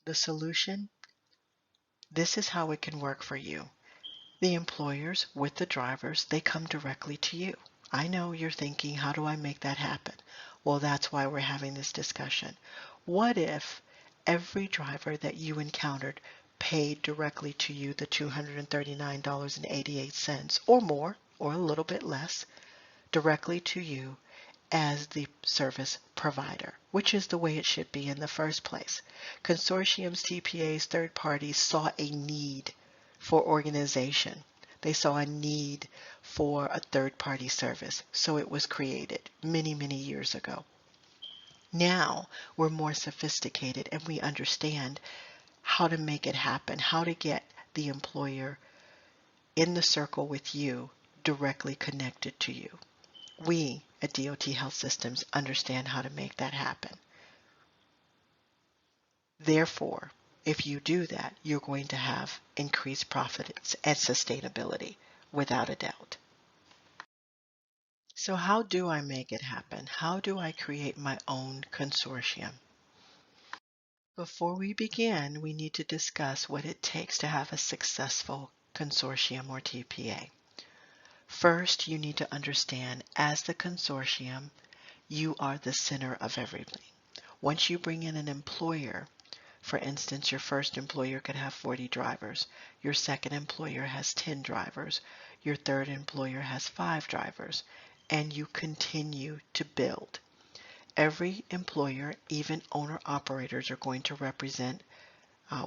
The solution, this is how it can work for you. The employers with the drivers, they come directly to you. I know you're thinking, how do I make that happen? Well, that's why we're having this discussion. What if every driver that you encountered paid directly to you the $239.88 or more, or a little bit less, directly to you as the service provider, which is the way it should be in the first place. Consortiums, TPAs, third parties saw a need for organization. They saw a need for a third-party service, so it was created many, many years ago. Now we're more sophisticated and we understand how to make it happen, how to get the employer in the circle with you, directly connected to you. We at DOT Health Systems understand how to make that happen. Therefore, if you do that, you're going to have increased profits and sustainability, without a doubt. So how do I make it happen? How do I create my own consortium? Before we begin, we need to discuss what it takes to have a successful consortium or TPA. First, you need to understand, as the consortium, you are the center of everything. Once you bring in an employer, for instance, your first employer could have 40 drivers, your second employer has 10 drivers, your third employer has 5 drivers, and you continue to build. Every employer, even owner-operators, are going to represent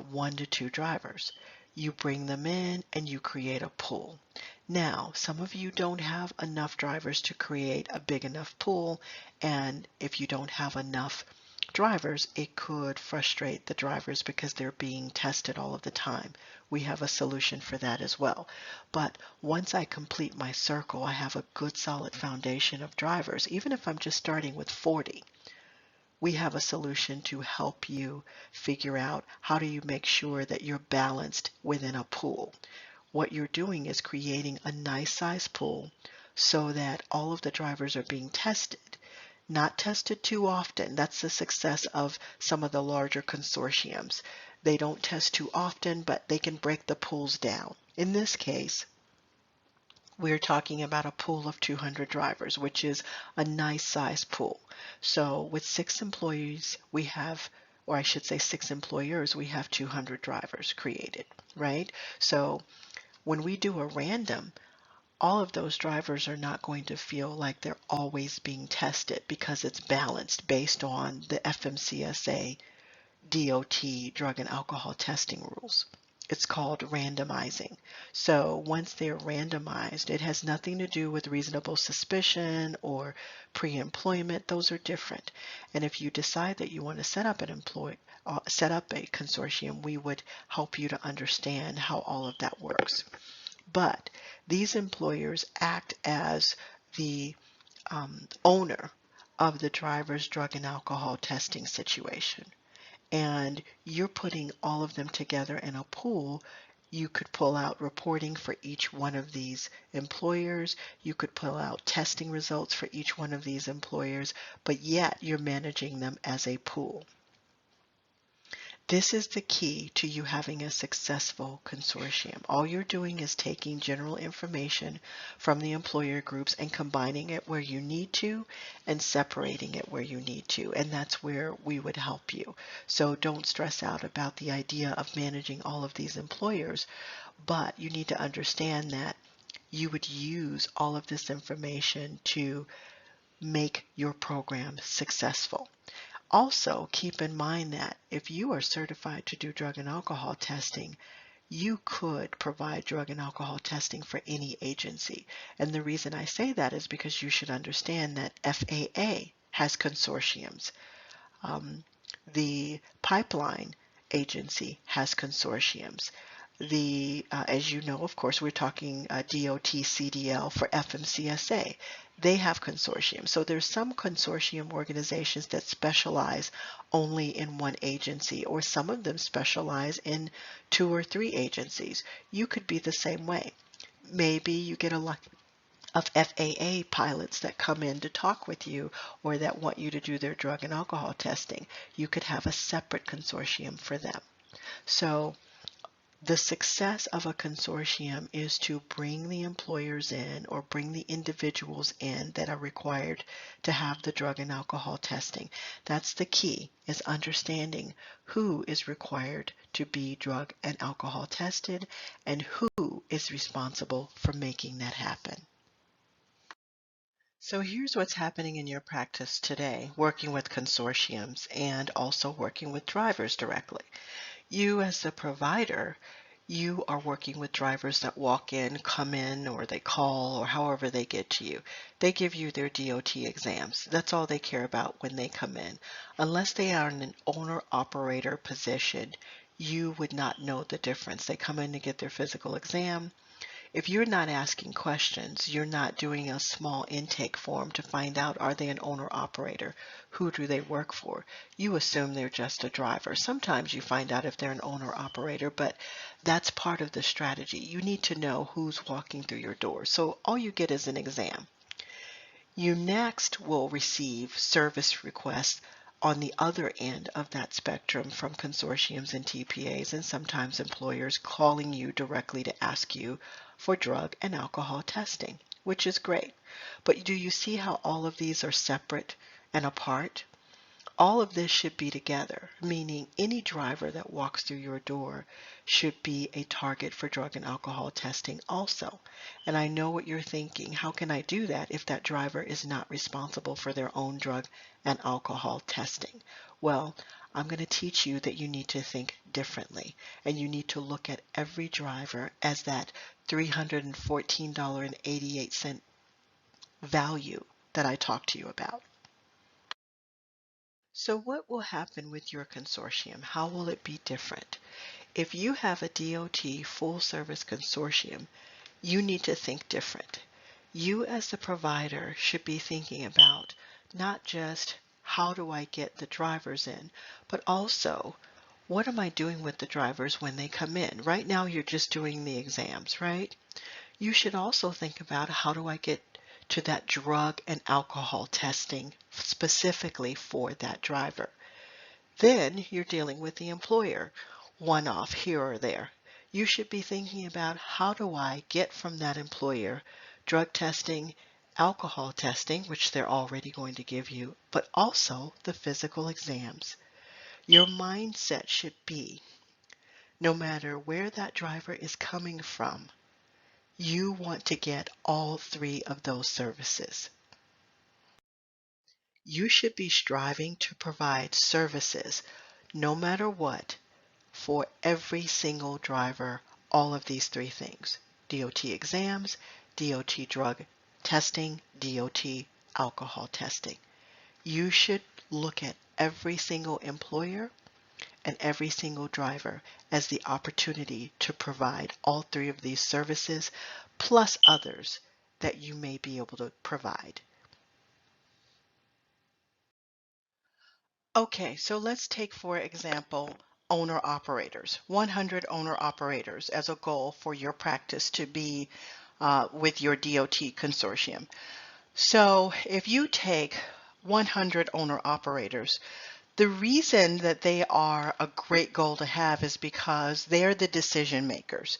1 to 2 drivers. You bring them in and you create a pool. Now, some of you don't have enough drivers to create a big enough pool, and if you don't have enough drivers, it could frustrate the drivers because they're being tested all of the time. We have a solution for that as well. But once I complete my circle, I have a good solid foundation of drivers, even if I'm just starting with 40. We have a solution to help you figure out how do you make sure that you're balanced within a pool. What you're doing is creating a nice size pool so that all of the drivers are being tested. Not tested too often. That's the success of some of the larger consortiums. They don't test too often, but they can break the pools down. In this case, we're talking about a pool of 200 drivers, which is a nice size pool. So with 6 employees, we have, or I should say 6 employers, we have 200 drivers created, right? So when we do a random, all of those drivers are not going to feel like they're always being tested because it's balanced based on the FMCSA DOT drug and alcohol testing rules. It's called randomizing. So once they're randomized, it has nothing to do with reasonable suspicion or pre-employment. Those are different. And if you decide that you want to set up a consortium, we would help you to understand how all of that works. But these employers act as the owner of the driver's drug and alcohol testing situation. And you're putting all of them together in a pool. You could pull out reporting for each one of these employers. You could pull out testing results for each one of these employers, but yet you're managing them as a pool. This is the key to you having a successful consortium. All you're doing is taking general information from the employer groups and combining it where you need to and separating it where you need to. And that's where we would help you. So don't stress out about the idea of managing all of these employers, but you need to understand that you would use all of this information to make your program successful. Also, keep in mind that if you are certified to do drug and alcohol testing, you could provide drug and alcohol testing for any agency. And the reason I say that is because you should understand that FAA has consortiums. The pipeline agency has consortiums. As you know, of course, we're talking DOT CDL for FMCSA. They have consortiums. So there's some consortium organizations that specialize only in one agency, or some of them specialize in 2 or 3 agencies. You could be the same way. Maybe you get of FAA pilots that come in to talk with you or that want you to do their drug and alcohol testing. You could have a separate consortium for them. So the success of a consortium is to bring the employers in or bring the individuals in that are required to have the drug and alcohol testing. That's the key, is understanding who is required to be drug and alcohol tested and who is responsible for making that happen. So here's what's happening in your practice today, working with consortiums and also working with drivers directly. You as the provider, you are working with drivers that walk in, come in, or they call, or however they get to you. They give you their DOT exams. That's all they care about when they come in. Unless they are in an owner-operator position, you would not know the difference. They come in to get their physical exam. If you're not asking questions, you're not doing a small intake form to find out, are they an owner operator? Who do they work for? You assume they're just a driver. Sometimes you find out if they're an owner operator, but that's part of the strategy. You need to know who's walking through your door. So all you get is an exam. You next will receive service requests on the other end of that spectrum from consortiums and TPAs and sometimes employers calling you directly to ask you for drug and alcohol testing, which is great. But do you see how all of these are separate and apart? All of this should be together, meaning any driver that walks through your door should be a target for drug and alcohol testing also. And I know what you're thinking. How can I do that if that driver is not responsible for their own drug and alcohol testing? Well, I'm going to teach you that you need to think differently, and you need to look at every driver as that $314.88 value that I talked to you about. So what will happen with your consortium? How will it be different? If you have a DOT full service consortium, you need to think different. You as the provider should be thinking about not just how do I get the drivers in, but also what am I doing with the drivers when they come in? Right now you're just doing the exams, right? You should also think about how do I get to that drug and alcohol testing specifically for that driver. Then you're dealing with the employer, one off here or there. You should be thinking about how do I get from that employer drug testing, alcohol testing, which they're already going to give you, but also the physical exams. Your mindset should be no matter where that driver is coming from, you want to get all three of those services. You should be striving to provide services, no matter what, for every single driver, all of these three things: DOT exams, DOT drug testing, DOT alcohol testing. You should look at every single employer and every single driver as the opportunity to provide all three of these services, plus others that you may be able to provide. Okay, so let's take, for example, owner operators, 100 owner operators as a goal for your practice to be with your DOT consortium. So if you take 100 owner operators, the reason that they are a great goal to have is because they're the decision makers.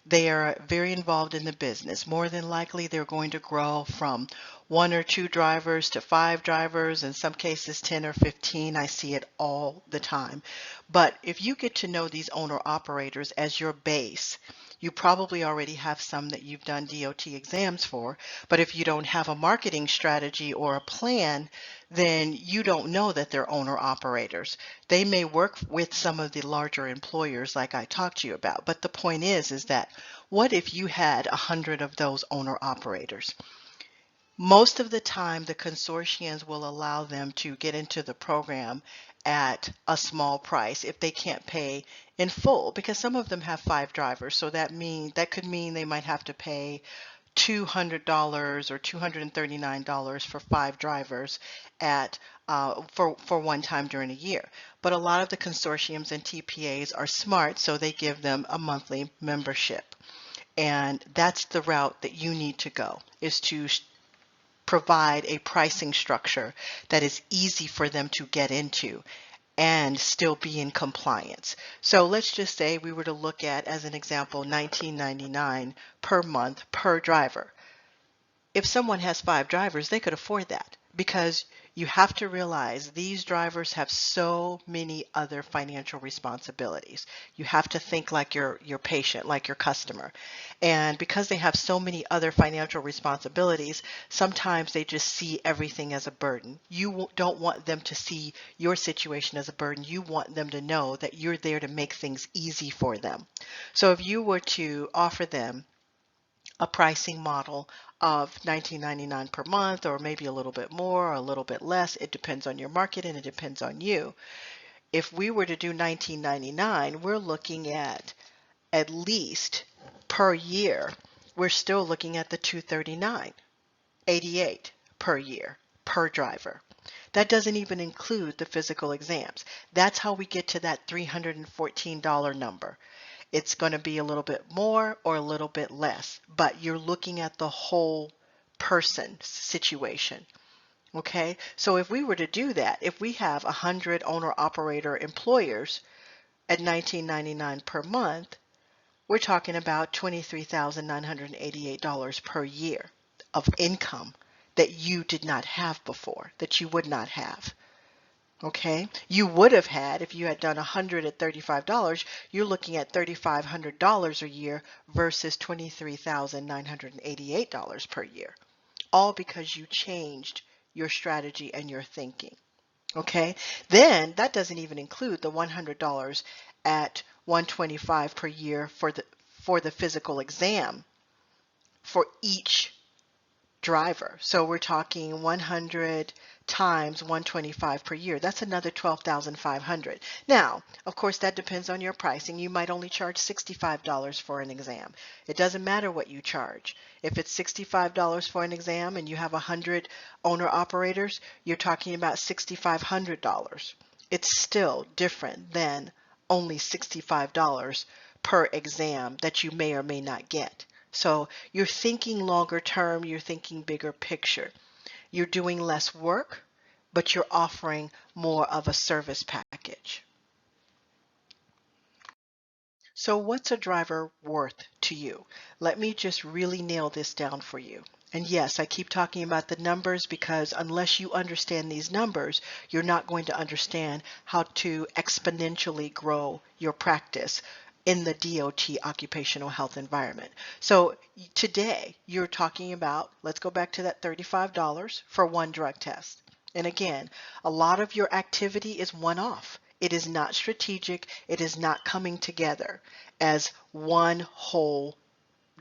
They are very involved in the business. More than likely, they're going to grow from 1 or 2 drivers to 5 drivers, in some cases 10 or 15. I see it all the time. But if you get to know these owner operators as your base, you probably already have some that you've done DOT exams for, but if you don't have a marketing strategy or a plan, then you don't know that they're owner operators. They may work with some of the larger employers like I talked to you about, but the point is that what if you had 100 of those owner operators? Most of the time, the consortiums will allow them to get into the program at a small price if they can't pay in full, because some of them have 5 drivers. So that could mean they might have to pay $200 or $239 for 5 drivers at for one time during a year. But a lot of the consortiums and TPAs are smart, so they give them a monthly membership. And that's the route that you need to go, is to provide a pricing structure that is easy for them to get into and still be in compliance. So let's just say we were to look at, as an example, $19.99 per month per driver. If someone has 5 drivers, they could afford that, because you have to realize these drivers have so many other financial responsibilities. You have to think like your patient, like your customer. And because they have so many other financial responsibilities, sometimes they just see everything as a burden. You don't want them to see your situation as a burden. You want them to know that you're there to make things easy for them. So if you were to offer them a pricing model of $19.99 per month, or maybe a little bit more or a little bit less. It depends on your market and it depends on you. If we were to do $19.99, we're looking at least per year, we're still looking at the $239.88 per year per driver. That doesn't even include the physical exams. That's how we get to that $314 number. It's going to be a little bit more or a little bit less, but you're looking at the whole person situation. Okay, so if we were to do that, if we have 100 owner-operator employers at $19.99 per month, we're talking about $23,988 per year of income that you did not have before, that you would not have. Okay, you would have had, if you had done 100 at $35, you're looking at $3,500 a year versus $23,988 per year, all because you changed your strategy and your thinking. Okay, then that doesn't even include the $100 at $125 per year for the physical exam for each driver. So we're talking 100 times 125 per year. That's another 12,500. Now, of course, that depends on your pricing. You might only charge $65 for an exam. It doesn't matter what you charge. If it's $65 for an exam and you have 100 owner operators, you're talking about $6,500. It's still different than only $65 per exam that you may or may not get. So you're thinking longer term, you're thinking bigger picture. You're doing less work, but you're offering more of a service package. So what's a driver worth to you? Let me just really nail this down for you. And yes, I keep talking about the numbers because unless you understand these numbers, you're not going to understand how to exponentially grow your practice in the DOT occupational health environment. So today you're talking about, let's go back to that $35 for one drug test. And again, a lot of your activity is one-off. It is not strategic. It is not coming together as one whole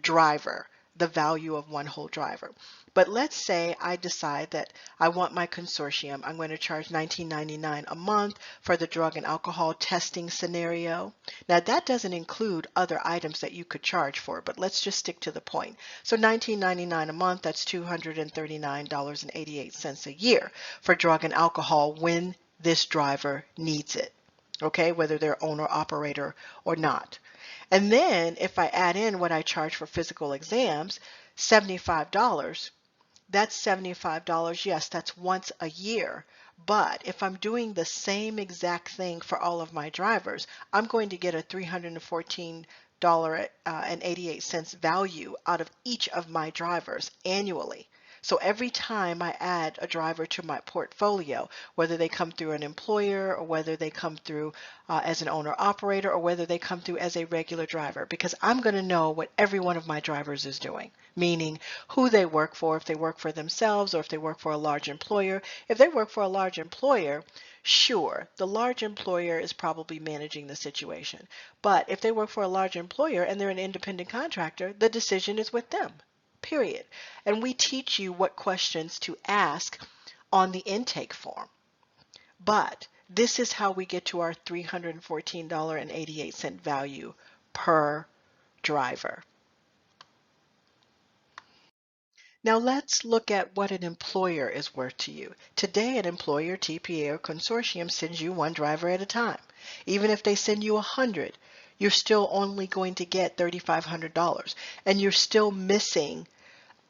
driver, the value of one whole driver. But let's say I decide that I want my consortium. I'm going to charge $19.99 a month for the drug and alcohol testing scenario. Now that doesn't include other items that you could charge for, but let's just stick to the point. So $19.99 a month, that's $239.88 a year for drug and alcohol when this driver needs it. Okay, whether they're owner operator or not. And then if I add in what I charge for physical exams, $75, that's $75. Yes, that's once a year. But if I'm doing the same exact thing for all of my drivers, I'm going to get a $314.88 value out of each of my drivers annually. So every time I add a driver to my portfolio, whether they come through an employer or whether they come through as an owner operator or whether they come through as a regular driver, because I'm going to know what every one of my drivers is doing, meaning who they work for, if they work for themselves or if they work for a large employer. If they work for a large employer, sure, the large employer is probably managing the situation. But if they work for a large employer and they're an independent contractor, the decision is with them. Period. And we teach you what questions to ask on the intake form. But this is how we get to our $314.88 value per driver. Now let's look at what an employer is worth to you. Today, an employer, TPA, or consortium sends you one driver at a time. Even if they send you 100, you're still only going to get $3,500, and you're still missing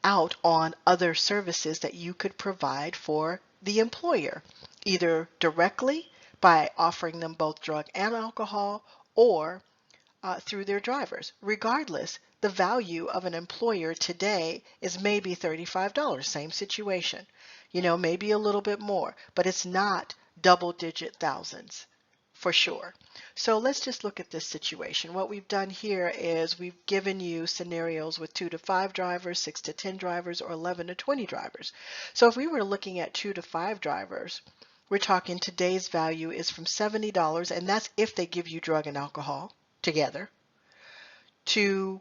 out on other services that you could provide for the employer, either directly by offering them both drug and alcohol, or through their drivers. Regardless, the value of an employer today is maybe $35, same situation. Maybe a little bit more, but it's not double-digit thousands for sure. So let's just look at this situation. What we've done here is we've given you scenarios with 2 to 5 drivers, 6 to 10 drivers, or 11 to 20 drivers. So if we were looking at 2 to 5 drivers, we're talking today's value is from $70, and that's if they give you drug and alcohol together, to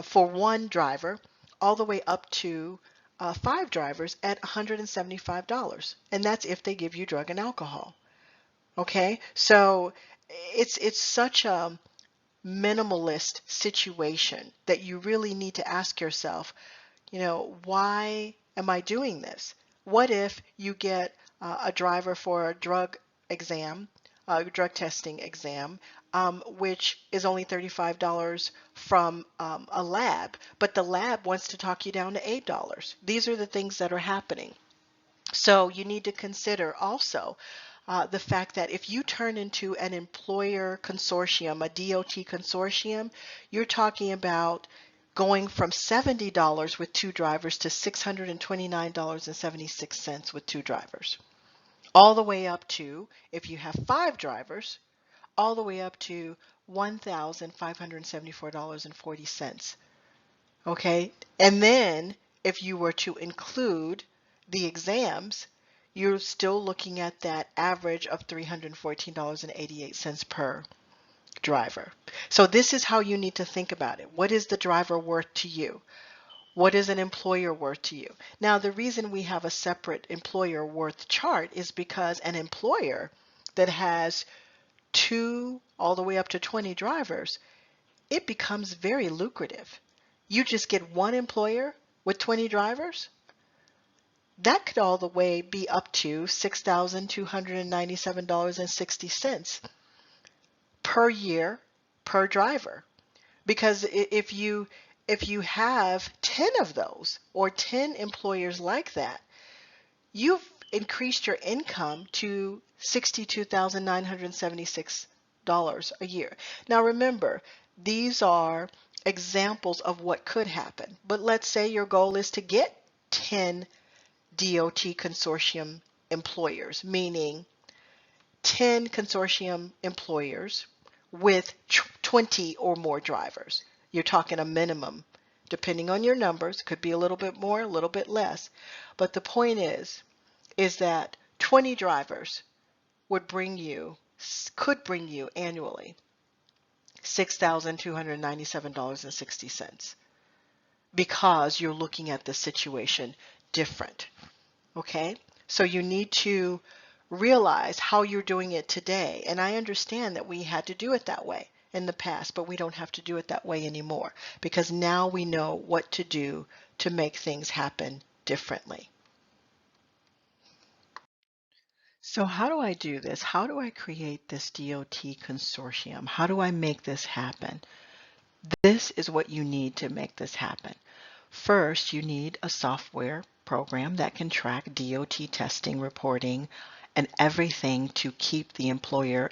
for one driver, all the way up to 5 drivers at $175, and that's if they give you drug and alcohol. Okay, so it's such a minimalist situation that you really need to ask yourself, why am I doing this? What if you get a driver for a drug exam, drug testing exam, which is only $35 from a lab, but the lab wants to talk you down to $8. These are the things that are happening. So you need to consider also the fact that if you turn into an employer consortium, a DOT consortium, you're talking about going from $70 with 2 drivers to $629.76 with 2 drivers. All the way up to, if you have 5 drivers, all the way up to $1,574.40. Okay, and then if you were to include the exams, you're still looking at that average of $314.88 per driver. So this is how you need to think about it. What is the driver worth to you? What is an employer worth to you? Now, the reason we have a separate employer worth chart is because an employer that has 2 all the way up to 20 drivers, it becomes very lucrative. You just get one employer with 20 drivers, that could all the way be up to $6,297.60 per year per driver. Because if you have 10 of those or 10 employers like that, you've increased your income to $62,976 a year. Now remember, these are examples of what could happen. But let's say your goal is to get 10 DOT consortium employers, meaning 10 consortium employers with 20 or more drivers. You're talking a minimum, depending on your numbers, could be a little bit more, a little bit less. But the point is that 20 drivers could bring you annually $6,297.60 because you're looking at the situation different. Okay, so you need to realize how you're doing it today. And I understand that we had to do it that way in the past, but we don't have to do it that way anymore because now we know what to do to make things happen differently. So how do I do this? How do I create this DOT consortium? How do I make this happen? This is what you need to make this happen. First, you need a software program that can track DOT testing, reporting, and everything to keep the employer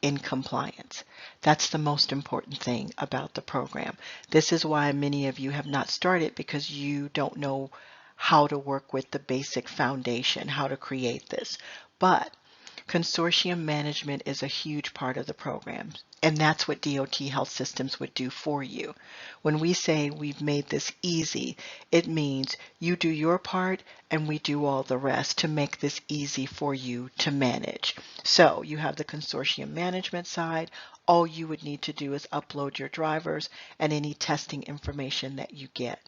in compliance. That's the most important thing about the program. This is why many of you have not started, because you don't know how to work with the basic foundation, how to create this. But consortium management is a huge part of the program, and that's what DOT Health Systems would do for you. When we say we've made this easy, it means you do your part and we do all the rest to make this easy for you to manage. So you have the consortium management side. All you would need to do is upload your drivers and any testing information that you get.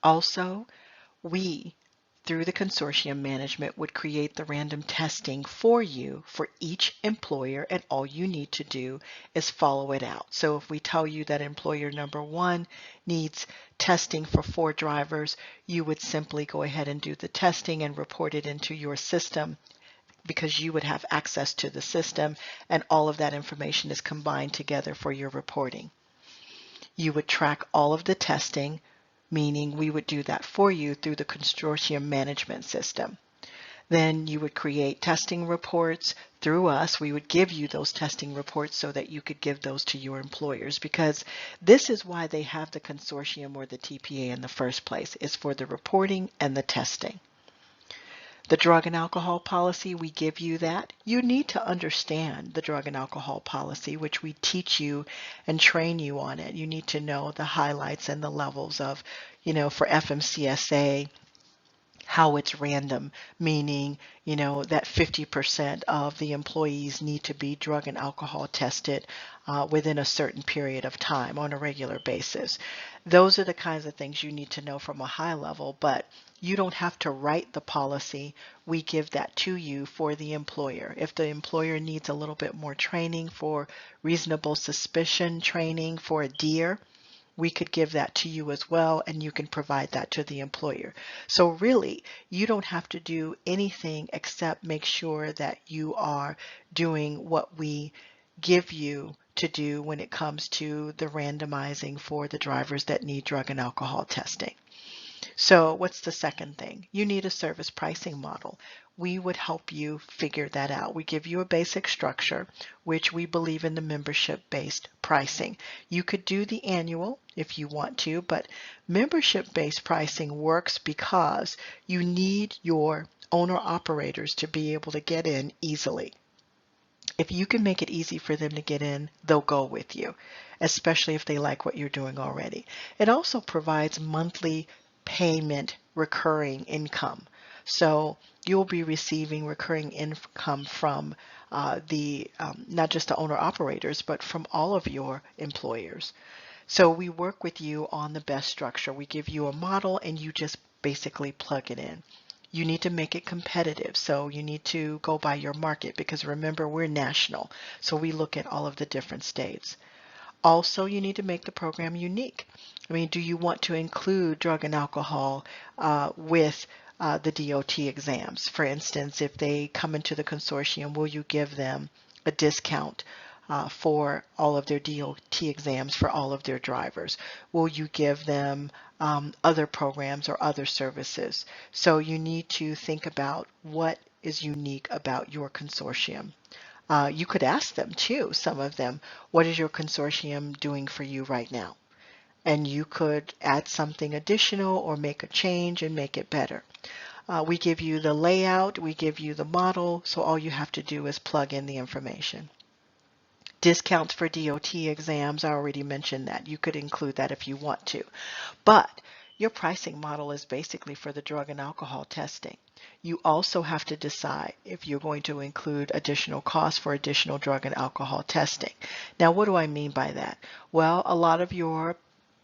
Also, we through the consortium management would create the random testing for you for each employer, and all you need to do is follow it out. So if we tell you that employer number 1 needs testing for 4 drivers, you would simply go ahead and do the testing and report it into your system. because you would have access to the system and all of that information is combined together for your reporting. You would track all of the testing, meaning we would do that for you through the consortium management system. Then you would create testing reports through us. We would give you those testing reports so that you could give those to your employers, because this is why they have the consortium or the TPA in the first place, is for the reporting and the testing. The drug and alcohol policy, we give you that. You need to understand the drug and alcohol policy, which we teach you and train you on it. You need to know the highlights and the levels of, for FMCSA, how it's random, meaning, that 50% of the employees need to be drug and alcohol tested within a certain period of time on a regular basis. Those are the kinds of things you need to know from a high level, but you don't have to write the policy. We give that to you for the employer. If the employer needs a little bit more training for reasonable suspicion training for a deer, we could give that to you as well, and you can provide that to the employer. So really, you don't have to do anything except make sure that you are doing what we give you to do when it comes to the randomizing for the drivers that need drug and alcohol testing. So what's the second thing? You need a service pricing model. We would help you figure that out. We give you a basic structure, which we believe in the membership-based pricing. You could do the annual if you want to, but membership-based pricing works because you need your owner-operators to be able to get in easily. If you can make it easy for them to get in, they'll go with you, especially if they like what you're doing already. It also provides monthly payment recurring income. So you'll be receiving recurring income from not just the owner operators, but from all of your employers. So we work with you on the best structure. We give you a model and you just basically plug it in. You need to make it competitive. So you need to go by your market, because remember, we're national. So we look at all of the different states. Also, you need to make the program unique. I mean, do you want to include drug and alcohol with the DOT exams? For instance, if they come into the consortium, will you give them a discount for all of their DOT exams for all of their drivers? Will you give them other programs or other services? So you need to think about what is unique about your consortium. You could ask them too, some of them, what is your consortium doing for you right now? And you could add something additional or make a change and make it better. We give you the layout, we give you the model, so all you have to do is plug in the information. Discounts for DOT exams, I already mentioned that. You could include that if you want to. But your pricing model is basically for the drug and alcohol testing. You also have to decide if you're going to include additional costs for additional drug and alcohol testing. Now, what do I mean by that? Well, a lot of your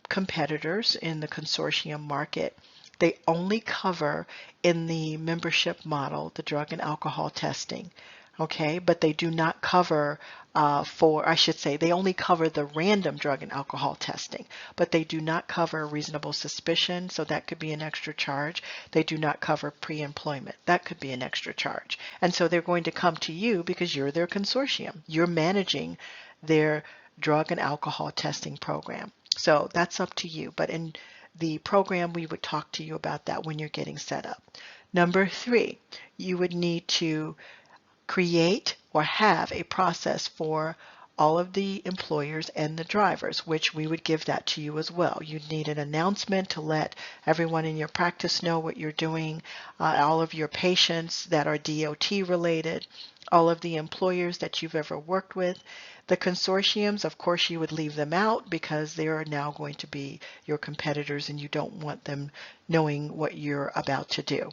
competitors in the consortium market, they only cover in the membership model the drug and alcohol testing. Okay, but they do not cover they only cover the random drug and alcohol testing, but they do not cover reasonable suspicion, so that could be an extra charge. They do not cover pre-employment. That could be an extra charge. And so they're going to come to you because you're their consortium. You're managing their drug and alcohol testing program. So that's up to you. But in the program, we would talk to you about that when you're getting set up. Number 3, you would need to create or have a process for all of the employers and the drivers, which we would give that to you as well. You'd need an announcement to let everyone in your practice know what you're doing, all of your patients that are DOT related, all of the employers that you've ever worked with. The consortiums, of course, you would leave them out because they are now going to be your competitors and you don't want them knowing what you're about to do.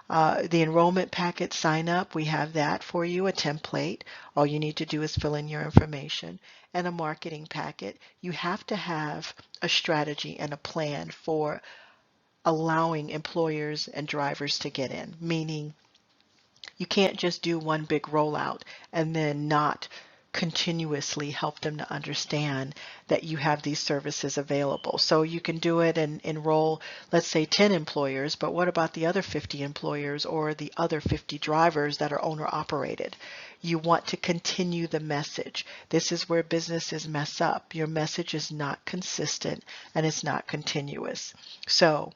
The enrollment packet sign up, we have that for you, a template. All you need to do is fill in your information. And a marketing packet. You have to have a strategy and a plan for allowing employers and drivers to get in, meaning you can't just do one big rollout and then not continuously help them to understand that you have these services available. So you can do it and enroll, let's say, 10 employers, but what about the other 50 employers or the other 50 drivers that are owner operated? You want to continue the message. This is where businesses mess up. Your message is not consistent and it's not continuous. So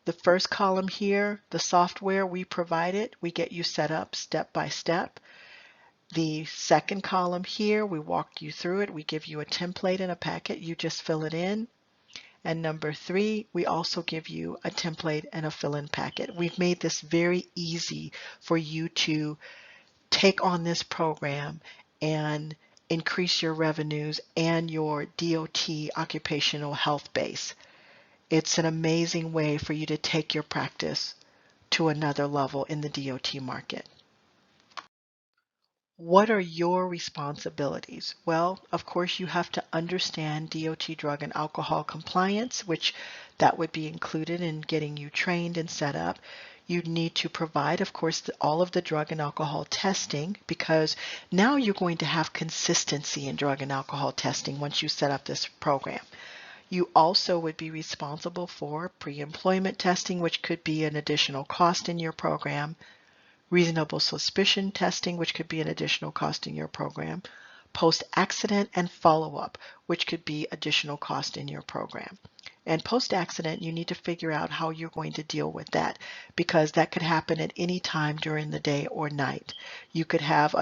the first column here, the software, we provide it. We get you set up step by step. The second column here, we walk you through it. We give you a template and a packet. You just fill it in. And number 3, we also give you a template and a fill-in packet. We've made this very easy for you to take on this program and increase your revenues and your DOT occupational health base. It's an amazing way for you to take your practice to another level in the DOT market. What are your responsibilities? Well, of course, you have to understand DOT drug and alcohol compliance, which that would be included in getting you trained and set up. You need to provide, of course, all of the drug and alcohol testing, because now you're going to have consistency in drug and alcohol testing once you set up this program. You also would be responsible for pre-employment testing, which could be an additional cost in your program, reasonable suspicion testing, which could be an additional cost in your program, post-accident and follow-up, which could be additional cost in your program. And post-accident, you need to figure out how you're going to deal with that, because that could happen at any time during the day or night. You could have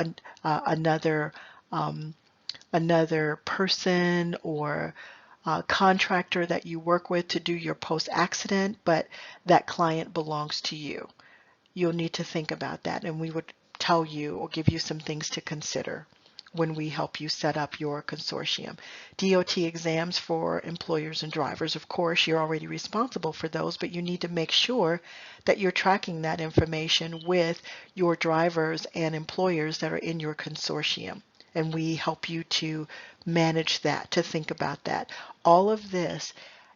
another person or contractor that you work with to do your post-accident, but that client belongs to you. You'll need to think about that, and we would tell you or give you some things to consider when we help you set up your consortium. DOT exams for employers and drivers, of course, you're already responsible for those, but you need to make sure that you're tracking that information with your drivers and employers that are in your consortium. And we help you to manage that, to think about that. All of this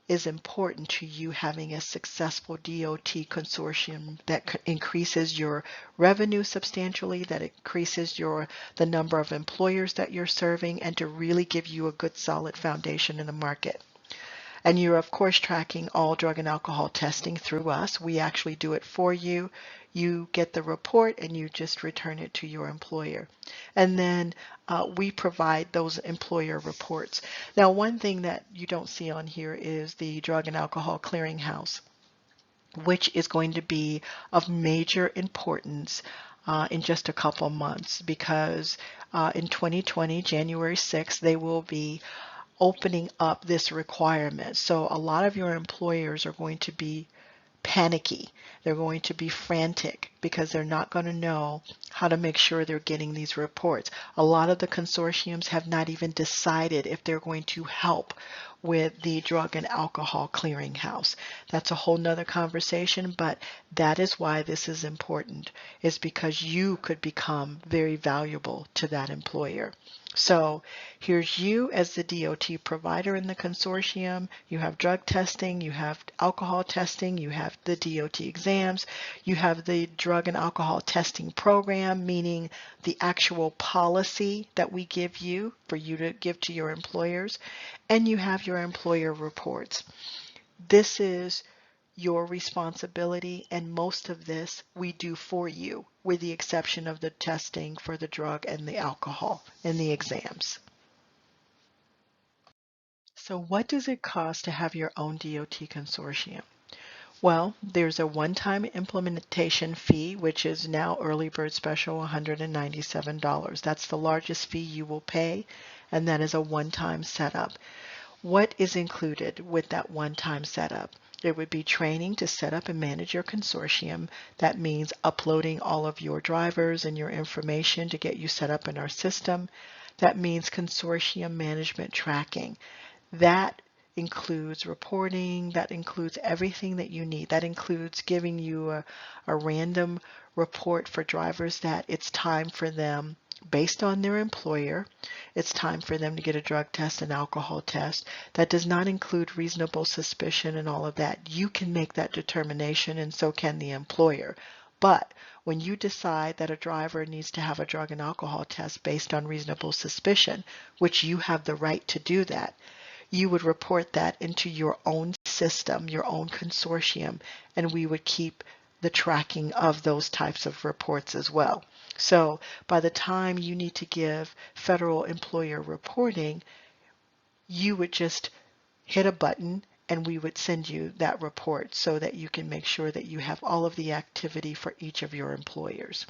is important to you having a successful DOT consortium that increases your revenue substantially, that increases the number of employers that you're serving, and to really give you a good solid foundation in the market. And you're, of course, tracking all drug and alcohol testing through us. We actually do it for you. You get the report and you just return it to your employer. And then we provide those employer reports. Now, one thing that you don't see on here is the Drug and Alcohol Clearinghouse, which is going to be of major importance in just a couple months, because in 2020, January 6th, they will be opening up this requirement. So a lot of your employers are going to be panicky. They're going to be frantic because they're not going to know how to make sure they're getting these reports. A lot of the consortiums have not even decided if they're going to help with the Drug and Alcohol Clearinghouse. That's a whole nother conversation, but that is why this is important, is because you could become very valuable to that employer. So here's you as the DOT provider in the consortium. You have drug testing, you have alcohol testing, you have the DOT exams, you have the drug and alcohol testing program, meaning the actual policy that we give you for you to give to your employers, and you have your employer reports. This is your responsibility, and most of this we do for you, with the exception of the testing for the drug and the alcohol and the exams. So what does it cost to have your own DOT consortium? Well, there's a one-time implementation fee, which is now early bird special, $197. That's the largest fee you will pay, and that is a one-time setup. What is included with that one-time setup? It would be training to set up and manage your consortium. That means uploading all of your drivers and your information to get you set up in our system. That means consortium management tracking. That includes reporting, that includes everything that you need. That includes giving you a random report for drivers that it's time for them, based on their employer, it's time for them to get a drug test and alcohol test. That does not include reasonable suspicion and all of that. You can make that determination, and so can the employer. But when you decide that a driver needs to have a drug and alcohol test based on reasonable suspicion, which you have the right to do that, you would report that into your own system, your own consortium, and we would keep the tracking of those types of reports as well. So by the time you need to give federal employer reporting, you would just hit a button and we would send you that report so that you can make sure that you have all of the activity for each of your employers.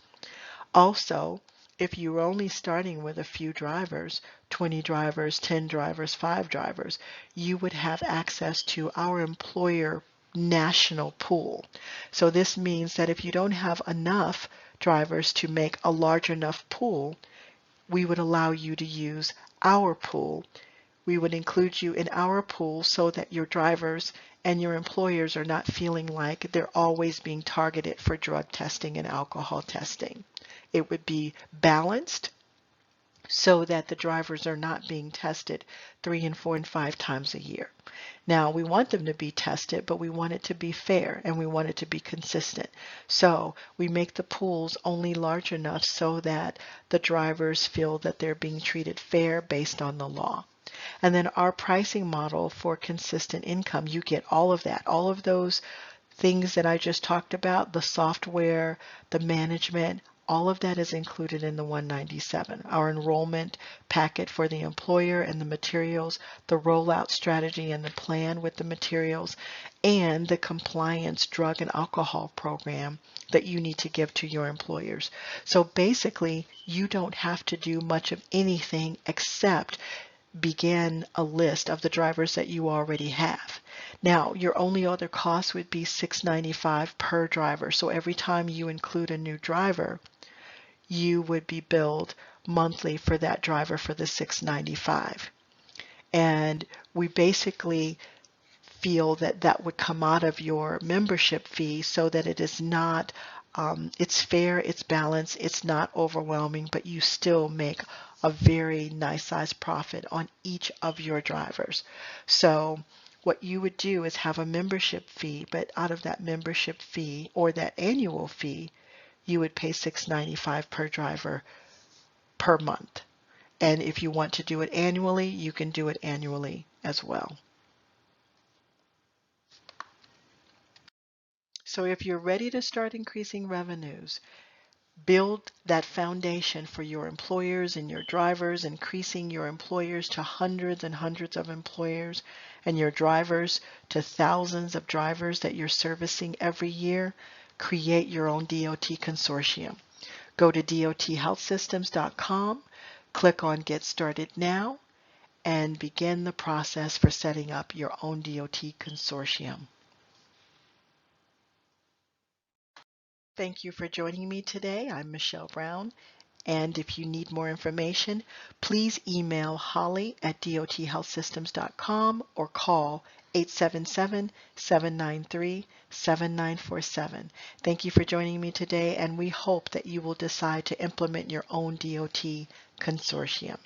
Also, if you're only starting with a few drivers, 20 drivers, 10 drivers, 5 drivers, you would have access to our employer national pool. So this means that if you don't have enough drivers to make a large enough pool, we would allow you to use our pool. We would include you in our pool so that your drivers and your employers are not feeling like they're always being targeted for drug testing and alcohol testing. It would be balanced so that the drivers are not being tested 3 and 4 and 5 times a year. Now, we want them to be tested, but we want it to be fair and we want it to be consistent. So we make the pools only large enough so that the drivers feel that they're being treated fair based on the law. And then our pricing model for consistent income, you get all of that, all of those things that I just talked about, the software, the management, all of that is included in the 197. Our enrollment packet for the employer and the materials, the rollout strategy and the plan with the materials, and the compliance drug and alcohol program that you need to give to your employers. So basically, you don't have to do much of anything except begin a list of the drivers that you already have. Now, your only other cost would be $6.95 per driver. So every time you include a new driver, you would be billed monthly for that driver for the $6.95. And we basically feel that that would come out of your membership fee so that it is not, it's fair, it's balanced, it's not overwhelming, but you still make a very nice size profit on each of your drivers. So what you would do is have a membership fee, but out of that membership fee or that annual fee, you would pay $6.95 per driver per month. And if you want to do it annually, you can do it annually as well. So if you're ready to start increasing revenues, build that foundation for your employers and your drivers, increasing your employers to hundreds and hundreds of employers and your drivers to thousands of drivers that you're servicing every year, create your own DOT consortium. Go to dothealthsystems.com, click on Get Started Now, and begin the process for setting up your own DOT consortium. Thank you for joining me today. I'm Michelle Brown, and if you need more information, please email holly@dothealthsystems.com or call 877-793-7947. Thank you for joining me today, and we hope that you will decide to implement your own DOT consortium.